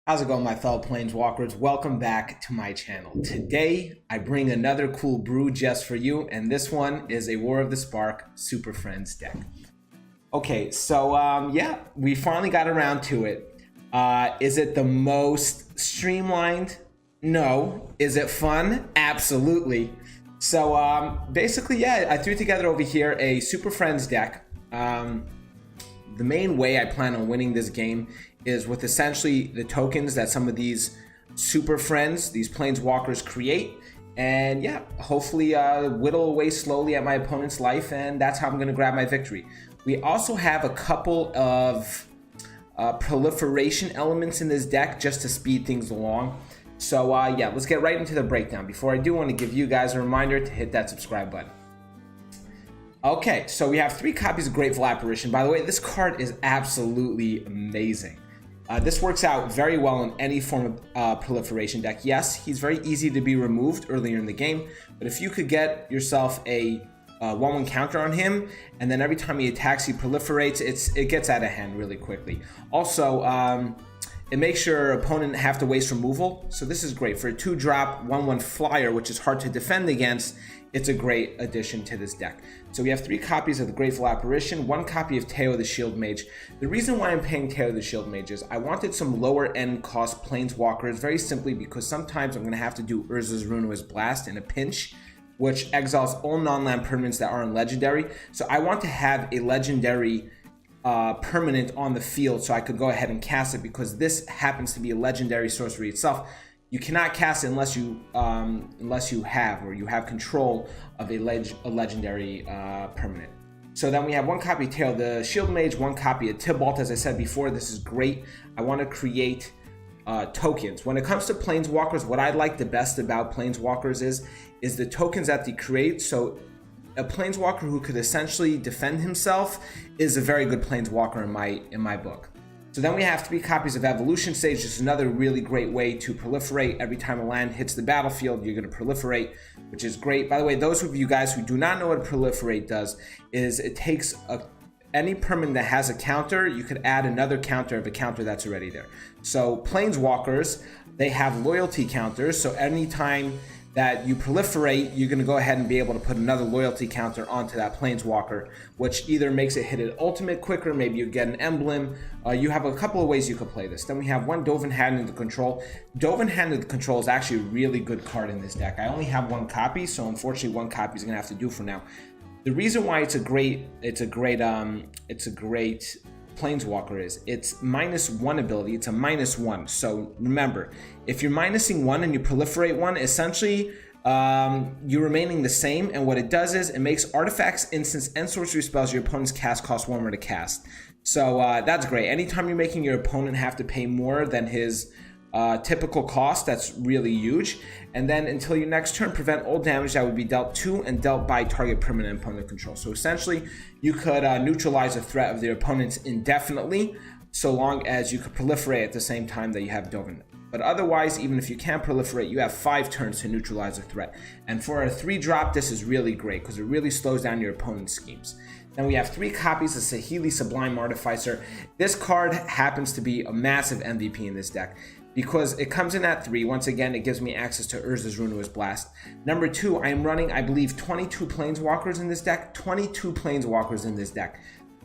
How's it going, my fellow Planeswalkers? Welcome back to my channel. Today, I bring another cool brew just for you, and this one is a War of the Spark Superfriends deck. Okay, so yeah, we finally got around to it. Is it the most streamlined? No. Is it fun? Absolutely. So basically, yeah, I threw together over here a Superfriends deck. The main way I plan on winning this game is with essentially the tokens that some of these super friends, these planeswalkers create, and yeah, hopefully whittle away slowly at my opponent's life, and that's how I'm going to grab my victory. We also have a couple of proliferation elements in this deck just to speed things along. So yeah, let's get right into the breakdown. Before I do, want to give you guys a reminder to hit that subscribe button. Okay, so we have 3 copies of Grateful Apparition. By the way, this card is absolutely amazing. This works out very well in any form of proliferation deck. Yes, he's very easy to be removed earlier in the game, but if you could get yourself a 1/1 counter on him, and then every time he attacks, he proliferates, it gets out of hand really quickly. Also, it makes your opponent have to waste removal, so this is great. For a 2-drop 1/1 flyer, which is hard to defend against, it's a great addition to this deck. So we have 3 copies of the Grateful Apparition, 1 copy of Teo the Shield Mage. The reason why I'm paying Teo the Shield Mage is I wanted some lower end cost planeswalkers, very simply because sometimes I'm going to have to do Urza's Ruinous Blast in a pinch, which exiles all non-land permanents that aren't legendary. So I want to have a legendary permanent on the field so I could go ahead and cast it, because this happens to be a legendary sorcery itself. You cannot cast it unless you have control of a legendary permanent. So then we have 1 copy of Teo the Shield Mage, 1 copy of Tybalt. As I said before, this is great. I want to create tokens. When it comes to planeswalkers, what I like the best about planeswalkers is the tokens that they create. So a planeswalker who could essentially defend himself is a very good planeswalker in my book. So then we have 3 copies of Evolution Sage. This is another really great way to proliferate. Every time a land hits the battlefield, you're going to proliferate, which is great. By the way, those of you guys who do not know what proliferate does, is it takes any permanent that has a counter, you could add another counter of a counter that's already there. So planeswalkers, they have loyalty counters, so anytime that you proliferate, you're going to go ahead and be able to put another loyalty counter onto that planeswalker, which either makes it hit an ultimate quicker, maybe you get an emblem. You have a couple of ways you could play this. Then we have 1 Dovin Hand into Control. Dovin Hand into Control is actually a really good card in this deck. I only have 1 copy, so unfortunately 1 copy is going to have to do for now. The reason why it's a great planeswalker is it's -1 ability. It's a -1. So remember, if you're minusing 1 and you proliferate 1, essentially you're remaining the same. And what it does is it makes artifacts, instants, and sorcery spells your opponent's cast cost 1 more to cast. So that's great. Anytime you're making your opponent have to pay more than his typical cost, that's really huge. And then until your next turn, prevent all damage that would be dealt to and dealt by target permanent opponent control. So essentially, you could neutralize a threat of their opponents indefinitely, so long as you could proliferate at the same time that you have Dovin. But otherwise, even if you can't proliferate, you have 5 turns to neutralize a threat. And for a 3-drop, this is really great because it really slows down your opponent's schemes. Then we have 3 copies of Saheeli Sublime Artificer. This card happens to be a massive MVP in this deck, because it comes in at 3. Once again, it gives me access to Urza's Ruinous Blast. Number 2, I am running, I believe, 22 Planeswalkers in this deck. 22 Planeswalkers in this deck.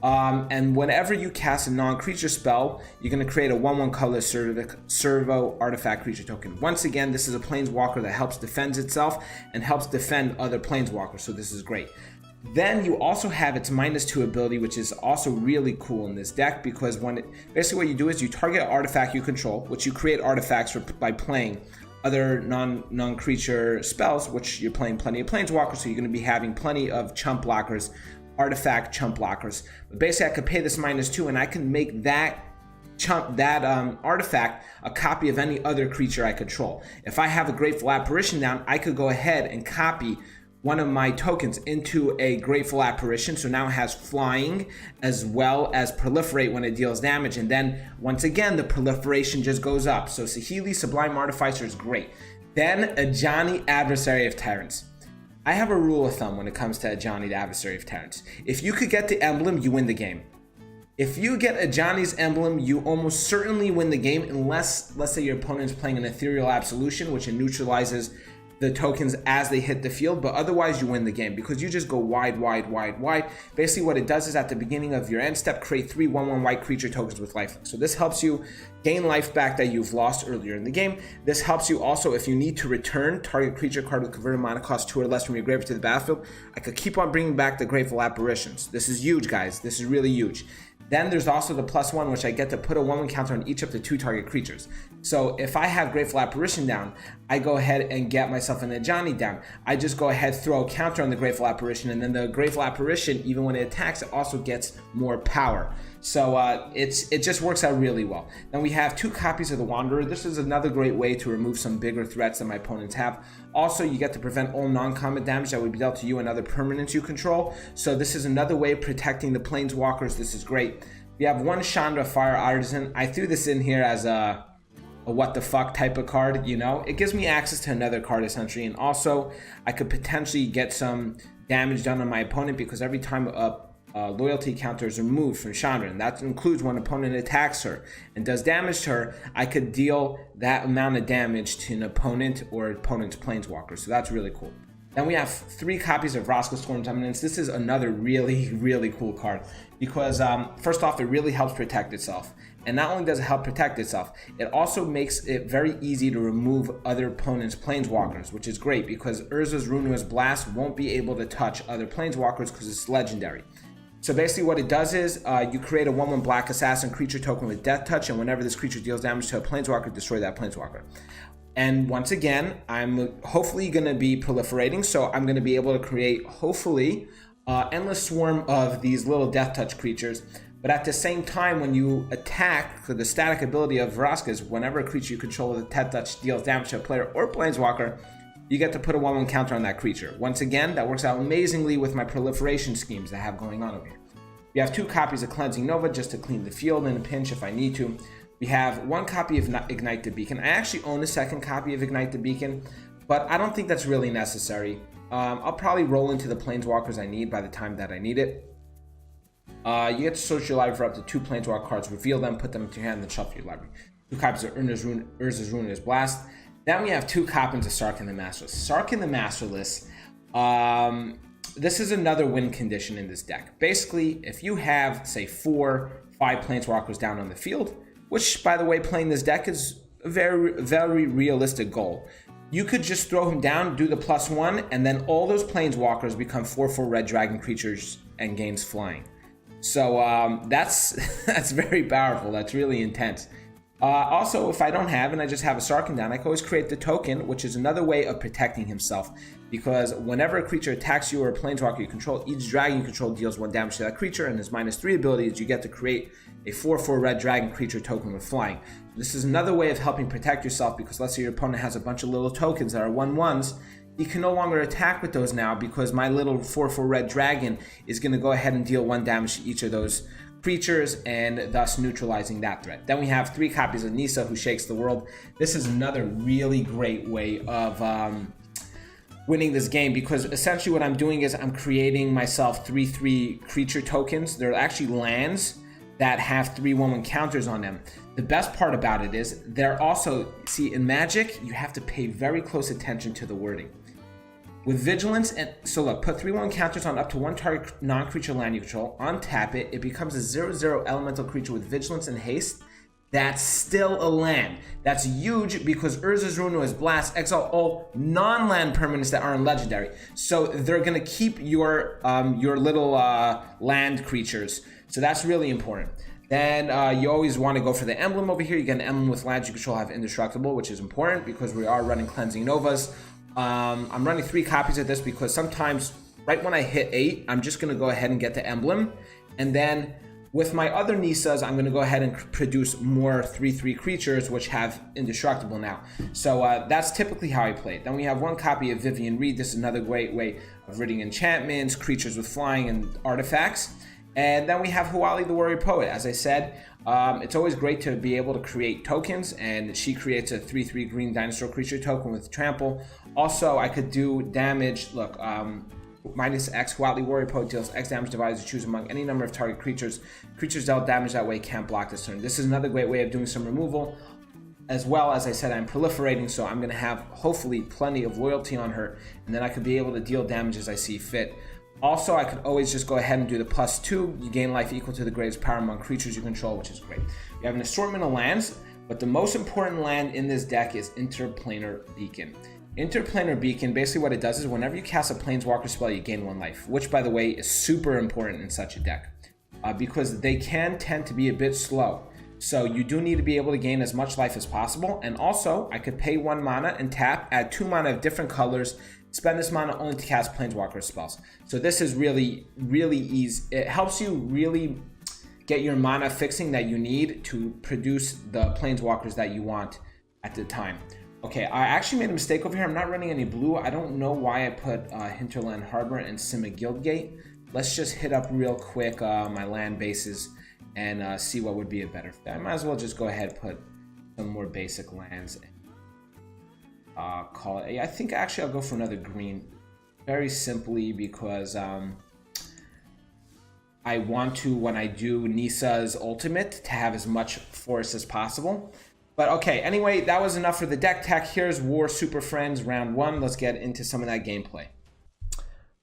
And whenever you cast a non-creature spell, you're going to create a 1/1 color servo artifact creature token. Once again, this is a Planeswalker that helps defend itself and helps defend other Planeswalkers, so this is great. Then you also have its -2 ability, which is also really cool in this deck, because basically what you do is you target an artifact you control, which you create artifacts by playing other non-creature spells, which you're playing plenty of planeswalkers, so you're going to be having plenty of chump blockers, artifact chump blockers. But basically I could pay this -2 and I can make that artifact a copy of any other creature I control. If I have a Grateful Apparition down, I could go ahead and copy one of my tokens into a Grateful Apparition, so now it has flying as well as proliferate when it deals damage, and then once again the proliferation just goes up. So Saheeli Sublime Artificer is great. Then Ajani, Adversary of Tyrants. I have a rule of thumb when it comes to Ajani, the Adversary of Tyrants. If you could get the emblem, you win the game. If you get a Johnny's emblem, you almost certainly win the game, unless, let's say, your opponent's playing an Ethereal Absolution, which it neutralizes the tokens as they hit the field, but otherwise you win the game because you just go wide, wide, wide, wide. Basically what it does is at the beginning of your end step, create 3 1/1 white creature tokens with lifelink. So this helps you gain life back that you've lost earlier in the game. This helps you also if you need to return target creature card with converted mana cost 2 or less from your graveyard to the battlefield. I could keep on bringing back the Grateful Apparitions. This is huge, guys. This is really huge. Then there's also the +1, which I get to put a 1/1 counter on each of the 2 target creatures. So if I have Grateful Apparition down, I go ahead and get myself an Ajani down. I just go ahead, throw a counter on the Grateful Apparition, and then the Grateful Apparition, even when it attacks, it also gets more power. So it just works out really well. Then we have 2 copies of the Wanderer. This is another great way to remove some bigger threats that my opponents have. Also, you get to prevent all non-combat damage that would be dealt to you and other permanents you control. So this is another way of protecting the Planeswalkers. This is great. We have 1 Chandra Fire Artisan. I threw this in here as a what the fuck type of card, you know? It gives me access to another card essentially, and also I could potentially get some damage done on my opponent because every time a loyalty counter is removed from Chandra, and that includes when an opponent attacks her and does damage to her, I could deal that amount of damage to an opponent or opponent's Planeswalker. So that's really cool. Then we have 3 copies of Vraska Storm's Eminence. This is another really, really cool card because first off, it really helps protect itself. And not only does it help protect itself, it also makes it very easy to remove other opponents' Planeswalkers, which is great because Urza's Ruinous Blast won't be able to touch other Planeswalkers because it's legendary. So basically what it does is you create a 1/1 Black Assassin creature token with Death Touch, and whenever this creature deals damage to a Planeswalker, destroy that Planeswalker. And once again, I'm hopefully going to be proliferating, so I'm going to be able to create, hopefully, endless swarm of these little Death Touch creatures. But at the same time, when you attack, the static ability of Vraska is whenever a creature you control with a Death Touch deals damage to a player or Planeswalker, you get to put a 1/1 counter on that creature. Once again, that works out amazingly with my proliferation schemes that I have going on over here. We have 2 copies of Cleansing Nova just to clean the field in a pinch if I need to. We have 1 copy of Ignite the Beacon. I actually own a 2nd copy of Ignite the Beacon, but I don't think that's really necessary. I'll probably roll into the Planeswalkers I need by the time that I need it. You get to search your library for up to 2 Planeswalker cards, reveal them, put them into your hand, and then shuffle your library. 2 copies of Urza's Ruinous Blast. Then we have 2 copies of Sarkhan the Masterless. Sarkhan the Masterless, this is another win condition in this deck. Basically, if you have, say, 4, 5 Planeswalkers down on the field, which, by the way, playing this deck is a very, very realistic goal. You could just throw him down, do the +1, and then all those Planeswalkers become 4/4 red dragon creatures and gains flying. So that's very powerful. That's really intense. Also, if I don't have and I just have a Sarkhan down, I can always create the token, which is another way of protecting himself. Because whenever a creature attacks you or a Planeswalker you control, each dragon you control deals 1 damage to that creature, and his -3 abilities, you get to create a 4/4 red dragon creature token with flying. This is another way of helping protect yourself because let's say your opponent has a bunch of little tokens that are 1/1s. He can no longer attack with those now because my little 4/4 red dragon is going to go ahead and deal 1 damage to each of those creatures and thus neutralizing that threat. Then we have 3 copies of Nissa, who shakes the world. This is another really great way of winning this game because essentially what I'm doing is I'm creating myself 3/3 creature tokens. They're actually lands that have 3 1/1 counters on them. The best part about it is they're also, see, in Magic, you have to pay very close attention to the wording. With Vigilance, and so look, put 3 1 counters on up to 1 target non-creature land you control, untap it, it becomes a 0/0 elemental creature with Vigilance and Haste. That's still a land. That's huge because Urza's Ruinous Blast exile all non-land permanents that aren't legendary. So they're gonna keep your little land creatures. So that's really important. Then you always want to go for the emblem over here. You get an emblem with lands you control have indestructible, which is important because we are running Cleansing Novas. I'm running 3 copies of this because sometimes right when I hit 8, I'm just going to go ahead and get the emblem. And then with my other Nissas, I'm going to go ahead and produce more 3/3 creatures which have indestructible now. So that's typically how I play it. Then we have 1 copy of Vivian Reed. This is another great way of ridding enchantments, creatures with flying, and artifacts. And then we have Huali the Warrior Poet. As I said, it's always great to be able to create tokens, and she creates a 3/3 green dinosaur creature token with trample. Also, I could do damage. Look, minus X. Wildly Warrior Poet deals X damage divided to choose among any number of target creatures. Creatures dealt damage that way can't block this turn. This is another great way of doing some removal. As well, as I said, I'm proliferating, so I'm going to have, hopefully, plenty of loyalty on her, and then I could be able to deal damage as I see fit. Also, I could always just go ahead and do the +2. You gain life equal to the greatest power among creatures you control, which is great. You have an assortment of lands, but the most important land in this deck is Interplanar Beacon. Interplanar Beacon, basically what it does is whenever you cast a Planeswalker spell, you gain 1 life, which, by the way, is super important in such a deck, because they can tend to be a bit slow. So you do need to be able to gain as much life as possible. And also, I could pay 1 mana and tap, add 2 mana of different colors, spend this mana only to cast Planeswalker spells. So this is really, really easy. It helps you really get your mana fixing that you need to produce the Planeswalkers that you want at the time. Okay, I actually made a mistake over here. I'm not running any blue. I don't know why I put Hinterland Harbor and Sima Guildgate. Let's just hit up real quick my land bases and see what would be a better fit. I might as well just go ahead and put some more basic lands and call it. I think actually I'll go for another green, very simply because I want to, when I do Nisa's ultimate, to have as much force as possible. But okay, anyway, that was enough for the deck tech. Here's War Super Friends round 1. Let's get into some of that gameplay.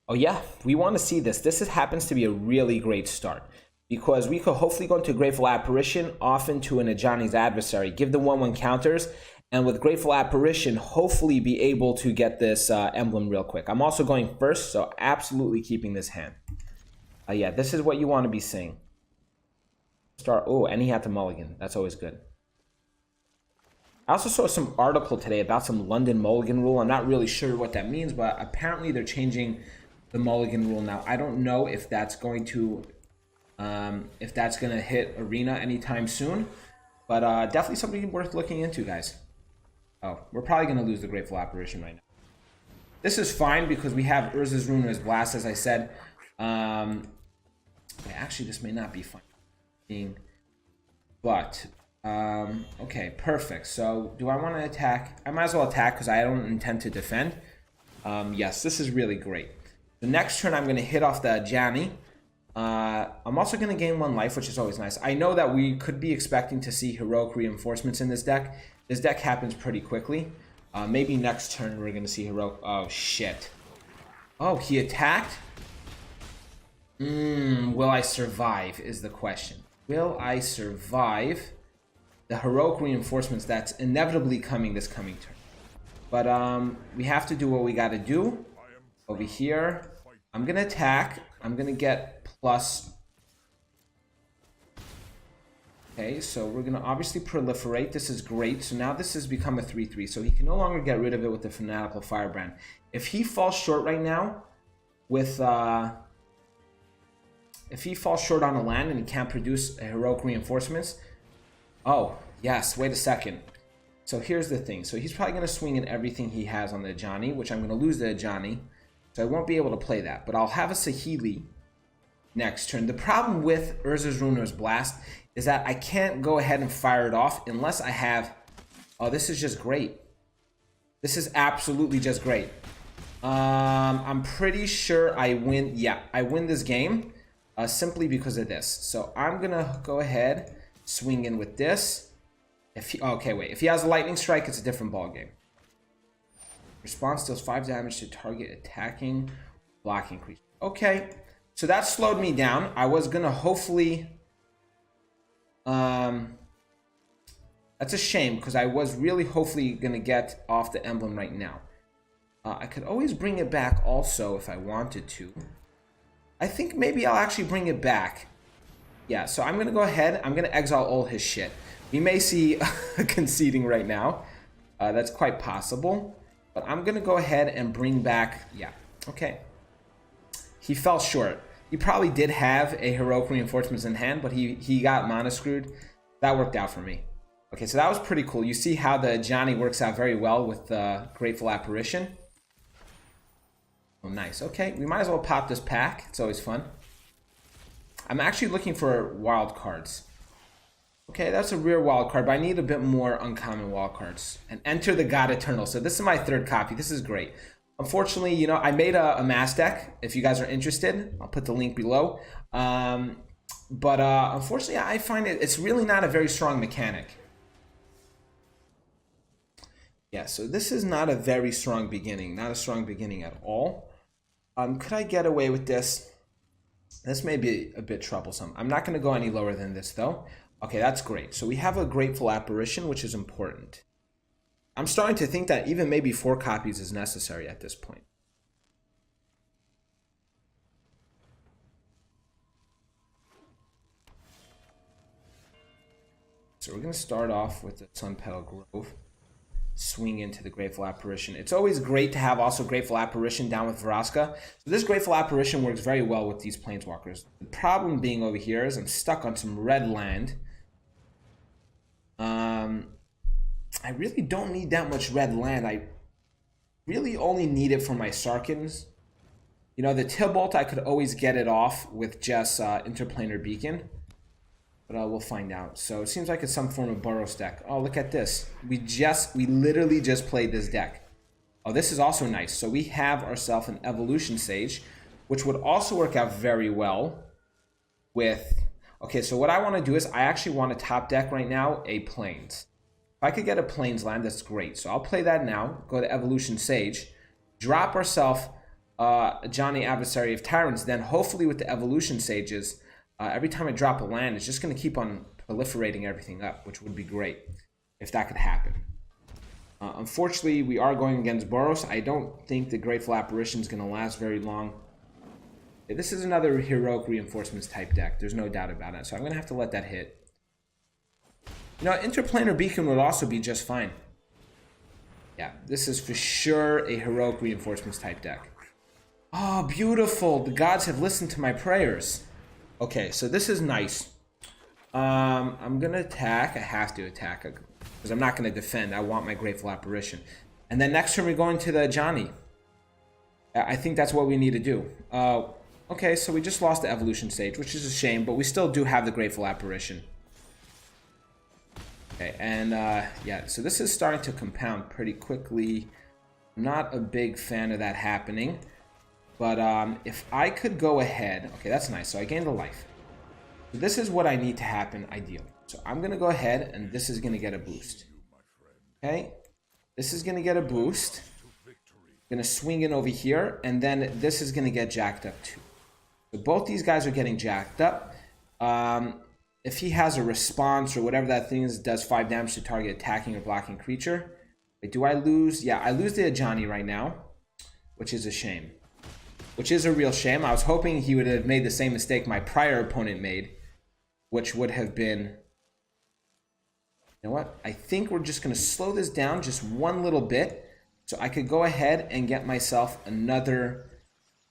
Oh yeah, we want to see this. This happens to be a really great start, because we could hopefully go into Grateful Apparition, off into an Ajani's Adversary, give the 1/1 counters, and with Grateful Apparition, hopefully be able to get this emblem real quick. I'm also going first, so absolutely keeping this hand. Yeah, this is what you want to be seeing. Start. Oh, and he had to mulligan. That's always good. I also saw some article today about some London mulligan rule. I'm not really sure what that means, but apparently they're changing the mulligan rule now. I don't know if that's going to hit Arena anytime soon, but definitely something worth looking into, guys. Oh, we're probably going to lose the Grateful Apparition right now. This is fine because we have Urza's Rune as Blast, as I said. Actually, this may not be fun, but okay, perfect. So do I want to attack? I might as well attack because I don't intend to defend. Yes, this is really great. The next turn I'm going to hit off the Ajani. I'm also going to gain 1 life, which is always nice. I know that we could be expecting to see heroic reinforcements in this deck. This deck happens pretty quickly. Maybe next turn we're going to see heroic... Oh, shit. Oh, he attacked? Will I survive is the question. Will I survive the heroic reinforcements that's inevitably coming this coming turn? But we have to do what we got to do. Over here, I'm going to attack. I'm going to get plus. Okay, so we're going to obviously proliferate. This is great. So now this has become a 3/3. So he can no longer get rid of it with the Fanatical Firebrand. If he falls short right now with... if he falls short on a land and he can't produce a heroic reinforcements... Oh, yes, wait a second. So here's the thing. So he's probably going to swing in everything he has on the Ajani, which I'm going to lose the Ajani. So I won't be able to play that. But I'll have a Saheeli next turn. The problem with Urza's Runer's Blast is that I can't go ahead and fire it off unless I have... Oh, this is just great. This is absolutely just great. I'm pretty sure I win. Yeah, I win this game simply because of this. So I'm going to go ahead, swing in with this. Okay, wait. If he has a Lightning Strike, it's a different ballgame. Response deals 5 damage to target attacking, blocking creature. Okay, so that slowed me down. I was gonna hopefully... that's a shame because I was really hopefully gonna get off the emblem right now. I could always bring it back also if I wanted to. I think maybe I'll actually bring it back. Yeah, so I'm gonna go ahead. I'm gonna exile all his shit. We may see conceding right now. That's quite possible. But I'm going to go ahead and bring back... Yeah, okay. He fell short. He probably did have a heroic reinforcements in hand, but he got mana screwed. That worked out for me. Okay, so that was pretty cool. You see how the Ajani works out very well with the Grateful Apparition. Oh, nice. Okay, we might as well pop this pack. It's always fun. I'm actually looking for wild cards. Okay, that's a rare wild card, but I need a bit more uncommon wild cards. And Enter the God Eternal. So this is my 3rd copy. This is great. Unfortunately, you know, I made a Amass deck. If you guys are interested, I'll put the link below. But unfortunately, I find it's really not a very strong mechanic. Yeah, so this is not a very strong beginning. Not a strong beginning at all. Could I get away with this? This may be a bit troublesome. I'm not going to go any lower than this, though. Okay, that's great. So we have a Grateful Apparition, which is important. I'm starting to think that even maybe 4 copies is necessary at this point. So we're going to start off with the Sun Petal Grove. Swing into the Grateful Apparition. It's always great to have also Grateful Apparition down with Vraska. So this Grateful Apparition works very well with these Planeswalkers. The problem being over here is I'm stuck on some red land. I really don't need that much red land. I really only need it for my Sarkans. You know, the Tibalt, I could always get it off with just Interplanar Beacon. But we'll find out. So it seems like it's some form of Boros deck. Oh, look at this. We literally just played this deck. Oh, this is also nice. So we have ourselves an Evolution Sage, which would also work out very well with... Okay, so what I want to do is I actually want to top deck right now a Plains. If I could get a Plains land, that's great. So I'll play that now. Go to Evolution Sage. Drop ourselves Johnny Adversary of Tyrants. Then hopefully with the Evolution Sages... every time I drop a land, it's just going to keep on proliferating everything up, which would be great if that could happen. Unfortunately, we are going against Boros. I don't think the Grateful Apparition is going to last very long. This is another Heroic Reinforcements type deck. There's no doubt about it. So I'm going to have to let that hit. You know, Interplanar Beacon would also be just fine. Yeah, this is for sure a Heroic Reinforcements type deck. Oh, beautiful. The gods have listened to my prayers. Okay, so this is nice. I'm going to attack. I have to attack because I'm not going to defend. I want my Grateful Apparition. And then next turn we're going to the Johnny. I think that's what we need to do. Okay, so we just lost the Evolution Sage, which is a shame, but we still do have the Grateful Apparition. Okay, and yeah, so this is starting to compound pretty quickly. Not a big fan of that happening. But if I could go ahead... Okay, that's nice. So I gained a life. So this is what I need to happen, ideally. So I'm going to go ahead, and this is going to get a boost. Okay? This is going to get a boost. Going to swing in over here, and then this is going to get jacked up too. So both these guys are getting jacked up. If he has a response or whatever that thing is, does 5 damage to target attacking or blocking creature. Wait, do I lose? Yeah, I lose the Ajani right now, which is a shame. Which is a real shame. I was hoping he would have made the same mistake my prior opponent made, which would have been... You know what? I think we're just going to slow this down just one little bit, so I could go ahead and get myself another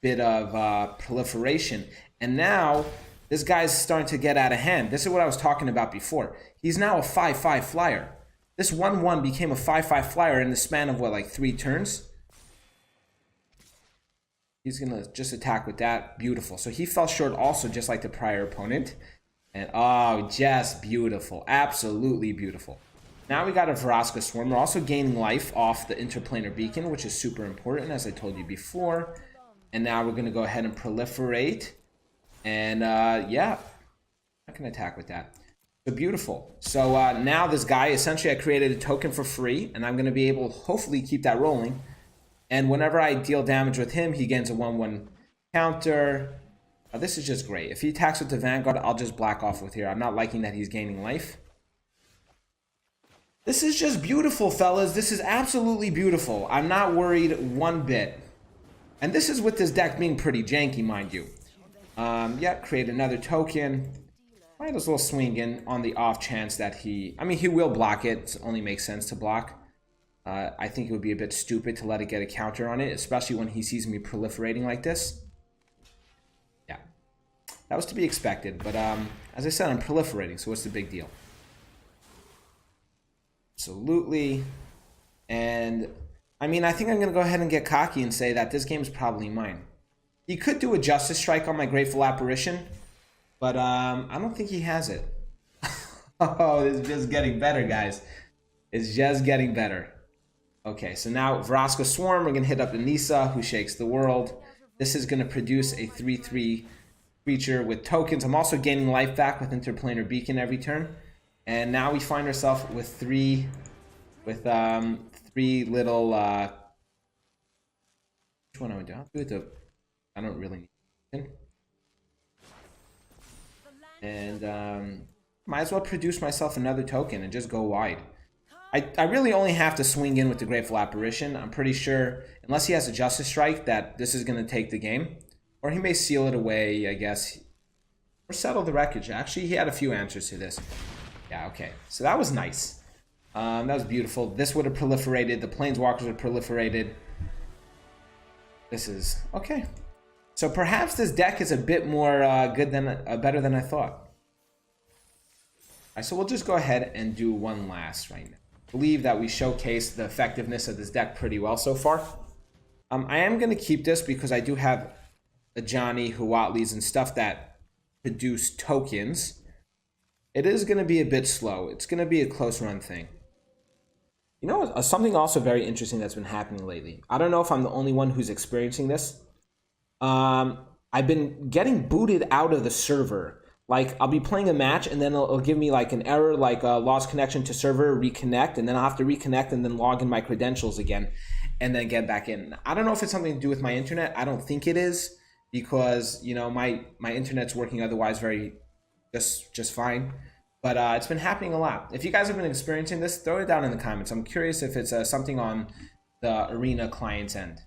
bit of proliferation. And now, this guy's starting to get out of hand. This is what I was talking about before. He's now a 5/5 flyer. This 1/1 became a 5/5 flyer in the span of, what, like 3 turns? He's going to just attack with that. Beautiful. So he fell short also, just like the prior opponent. And, oh, just beautiful. Absolutely beautiful. Now we got a Vraska Swarm. We're also gaining life off the Interplanar Beacon, which is super important, as I told you before. And now we're going to go ahead and proliferate. And, yeah, I can attack with that. So beautiful. So now this guy, essentially I created a token for free, and I'm going to be able to hopefully keep that rolling. And whenever I deal damage with him, he gains a 1/1 counter. This is just great. If he attacks with the Vanguard, I'll just black off with here. I'm not liking that he's gaining life. This is just beautiful, fellas. This is absolutely beautiful. I'm not worried one bit. And this is with this deck being pretty janky, mind you. Yeah, create another token. Might as well swing in on the off chance that he... I mean, he will block it. It only makes sense to block. I think it would be a bit stupid to let it get a counter on it, especially when he sees me proliferating like this. Yeah, that was to be expected, but as I said, I'm proliferating, so what's the big deal? Absolutely. And, I mean, I think I'm going to go ahead and get cocky and say that this game is probably mine. He could do a Justice Strike on my Grateful Apparition, but I don't think he has it. Oh, this is just getting better, guys. It's just getting better. Okay, so now Vraska Swarm, we're going to hit up the Nissa, who shakes the world. This is going to produce a 3/3 creature with tokens. I'm also gaining life back with Interplanar Beacon every turn. And now we find ourselves with three little... which one I would do? I'll do it to... I don't really need it. And might as well produce myself another token and just go wide. I really only have to swing in with the Grateful Apparition. I'm pretty sure, unless he has a Justice Strike, that this is going to take the game. Or he may seal it away, I guess. Or settle the wreckage. Actually, he had a few answers to this. Yeah, okay. So that was nice. That was beautiful. This would have proliferated. The Planeswalkers would have proliferated. This is... okay. So perhaps this deck is a bit more better than I thought. All right, so we'll just go ahead and do one last right now. I believe that we showcased the effectiveness of this deck pretty well so far. I am going to keep this because I do have a Johnny, Huatlis, and stuff that produce tokens. It is going to be a bit slow. It's going to be a close run thing. You know, something also very interesting that's been happening lately. I don't know if I'm the only one who's experiencing this. I've been getting booted out of the server. Like, I'll be playing a match, and then it'll give me, like, an error, like, lost connection to server, reconnect, and then I'll have to reconnect and then log in my credentials again, and then get back in. I don't know if it's something to do with my internet. I don't think it is, because, you know, my internet's working otherwise just fine. But it's been happening a lot. If you guys have been experiencing this, throw it down in the comments. I'm curious if it's something on the Arena client's end.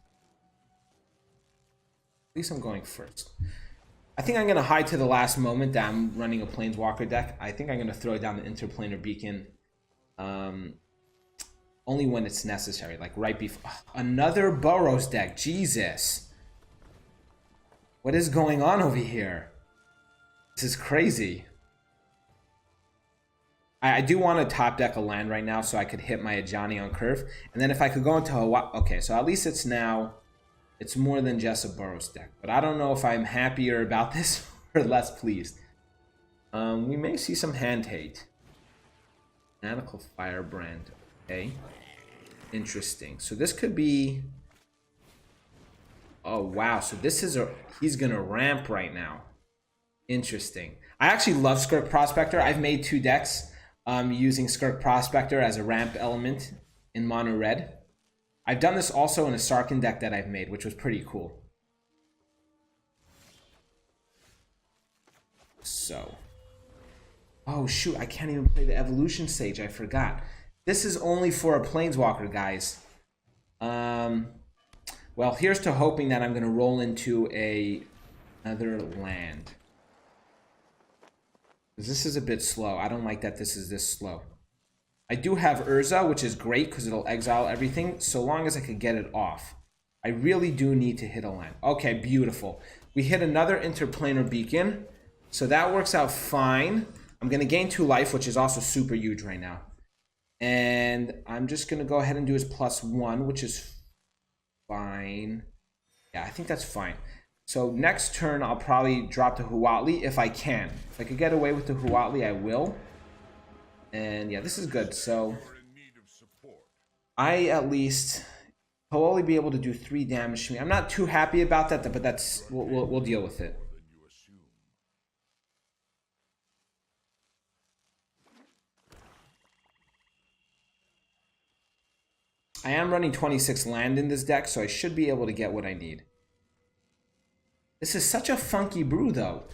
At least I'm going first. I think I'm going to hide to the last moment that I'm running a Planeswalker deck. I think I'm going to throw down the Interplanar Beacon only when it's necessary, like right before. Oh, another Burrows deck. Jesus. What is going on over here? This is crazy. I do want to top deck a land right now so I could hit my Ajani on curve. And then if I could go into Hawaii... okay, so at least it's now... it's more than just a Burrows deck. But I don't know if I'm happier about this or less pleased. We may see some hand hate. Fanatical Firebrand. Okay. Interesting. So this could be... oh, wow. So this is a... he's going to ramp right now. Interesting. I actually love Skirk Prospector. I've made 2 decks using Skirk Prospector as a ramp element in mono red. I've done this also in a Sarkhan deck that I've made, which was pretty cool. So. Oh, shoot. I can't even play the Evolution Sage. I forgot. This is only for a Planeswalker, guys. Well, here's to hoping that I'm going to roll into another land. This is a bit slow. I don't like that this is this slow. I do have Urza, which is great because it'll exile everything, so long as I could get it off. I really do need to hit a land. Okay, beautiful. We hit another Interplanar Beacon, so that works out fine. I'm going to gain 2 life, which is also super huge right now. And I'm just going to go ahead and do his +1, which is fine. Yeah, I think that's fine. So next turn, I'll probably drop the Huatli if I can. If I could get away with the Huatli, I will. And yeah, this is good. So I at least will only be able to do 3 damage to me. I'm not too happy about that, but that's we'll deal with it. I am running 26 land in this deck, so I should be able to get what I need. This is such a funky brew, though.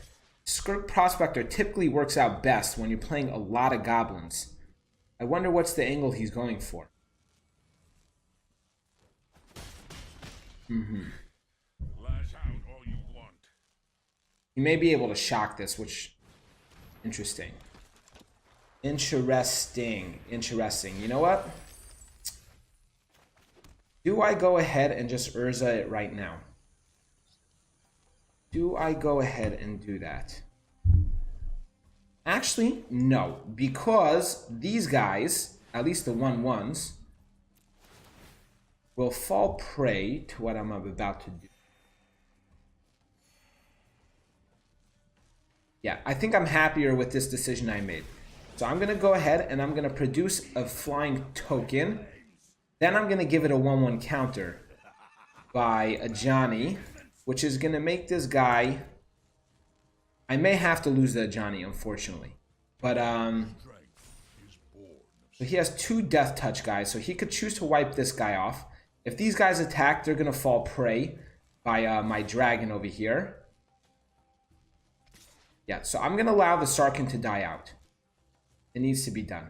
Skirk Prospector typically works out best when you're playing a lot of goblins. I wonder what's the angle he's going for. He may be able to shock this, which... interesting. Interesting. You know what? Do I go ahead and just Urza it right now? Do I go ahead and do that? Actually, no. Because these guys, at least the 1/1s, will fall prey to what I'm about to do. Yeah, I think I'm happier with this decision I made. So I'm going to go ahead and I'm going to produce a flying token. Then I'm going to give it a 1/1 counter by a Johnny, which is going to make this guy... I may have to lose the Johnny, unfortunately. But, so he has 2 Death Touch guys, so he could choose to wipe this guy off. If these guys attack, they're going to fall prey by my dragon over here. Yeah, so I'm going to allow the Sarkhan to die out. It needs to be done.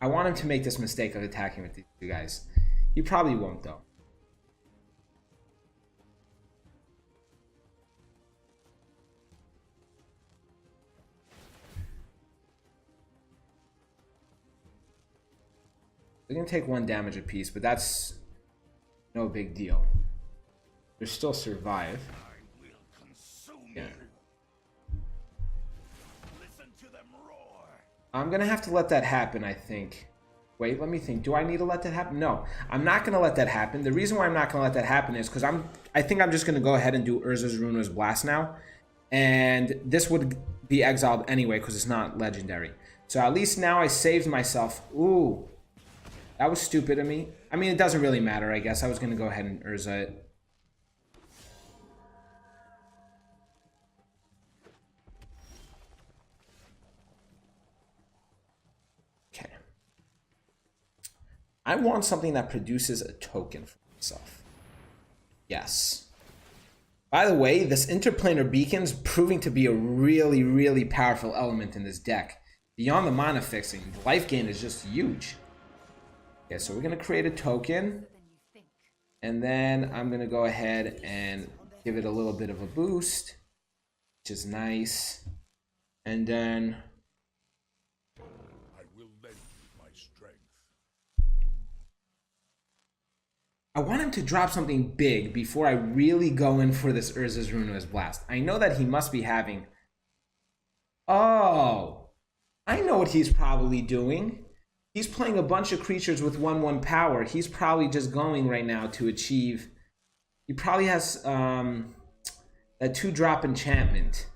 I want him to make this mistake of attacking with these 2 guys. He probably won't, though. They're going to take 1 damage apiece, but that's no big deal. They'll still survive. Yeah. I'm going to have to let that happen, I think. Wait, let me think. Do I need to let that happen? No, I'm not going to let that happen. The reason why I'm not going to let that happen is because I think I'm just going to go ahead and do Urza's Ruinous Blast now. And this would be exiled anyway because it's not legendary. So at least now I saved myself. Ooh. That was stupid of me. I mean, it doesn't really matter, I guess. I was going to go ahead and Urza it. Okay. I want something that produces a token for myself. Yes. By the way, this interplanar beacon's proving to be a really, really powerful element in this deck. Beyond the mana fixing, the life gain is just huge. Okay, so we're going to create a token, and then I'm going to go ahead and give it a little bit of a boost, which is nice. And then I will lend you my strength. I want him to drop something big before I really go in for this Urza's Ruinous Blast. I know that he must be having... Oh, I know what he's probably doing. He's playing a bunch of creatures with 1/1 power. He's probably just going right now to achieve... He probably has that 2-drop enchantment.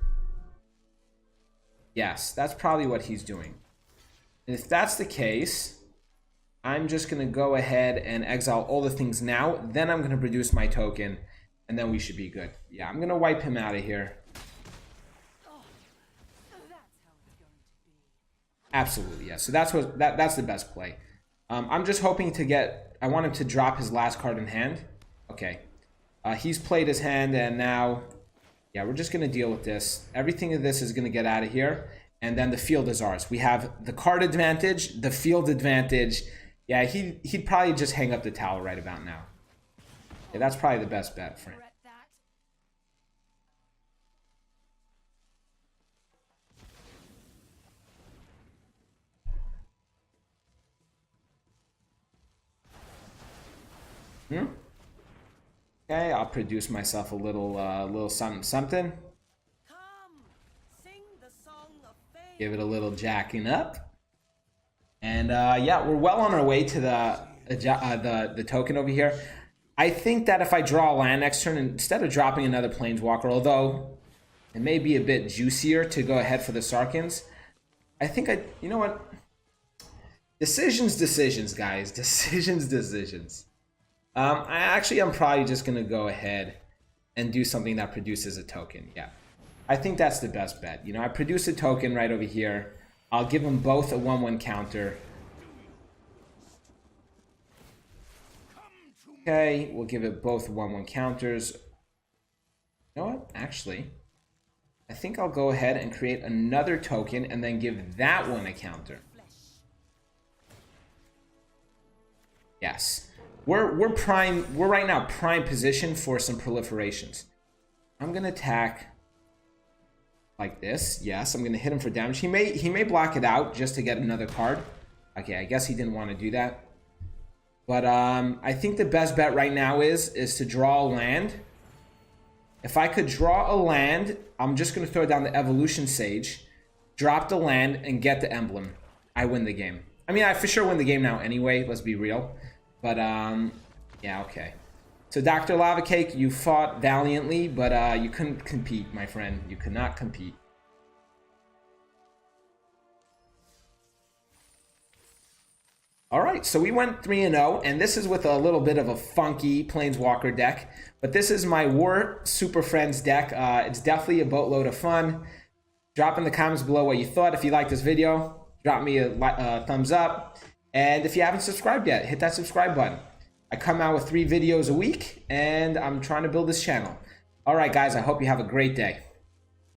Yes, that's probably what he's doing. And if that's the case, I'm just going to go ahead and exile all the things now. Then I'm going to produce my token, and then we should be good. Yeah, I'm going to wipe him out of here. Absolutely, yeah. So that's the best play. I'm just hoping to get... I want him to drop his last card in hand. Okay. He's played his hand, and now... Yeah, we're just going to deal with this. Everything of this is going to get out of here, and then the field is ours. We have the card advantage, the field advantage. Yeah, he'd probably just hang up the towel right about now. Yeah, that's probably the best bet for him. Okay, I'll produce myself a little something. Give it a little jacking up, and yeah, we're well on our way to the token over here. I think that if I draw a land next turn instead of dropping another Planeswalker, although it may be a bit juicier to go ahead for the Sarkhans, I think you know what? Decisions, guys. Decisions. I'm probably just going to go ahead and do something that produces a token. Yeah, I think that's the best bet. You know, I produce a token right over here. I'll give them both a 1/1 counter. Okay, we'll give it both 1/1 counters. You know what? Actually, I think I'll go ahead and create another token and then give that one a counter. Yes. We're right now prime position for some proliferations. I'm gonna attack like this. Yes, I'm gonna hit him for damage. He may block it out just to get another card. Okay, I guess he didn't want to do that. But I think the best bet right now is to draw a land. If I could draw a land, I'm just gonna throw down the Evolution Sage, drop the land, and get the emblem. I win the game. I mean, I for sure win the game now anyway, let's be real. But, yeah, okay. So, Dr. Lava Cake, you fought valiantly, but you couldn't compete, my friend. You could not compete. All right, so we went 3-0, and this is with a little bit of a funky Planeswalker deck. But this is my War Super Friends deck. It's definitely a boatload of fun. Drop in the comments below what you thought. If you liked this video, drop me a thumbs up. And if you haven't subscribed yet, hit that subscribe button. I come out with 3 videos a week, and I'm trying to build this channel. All right, guys, I hope you have a great day.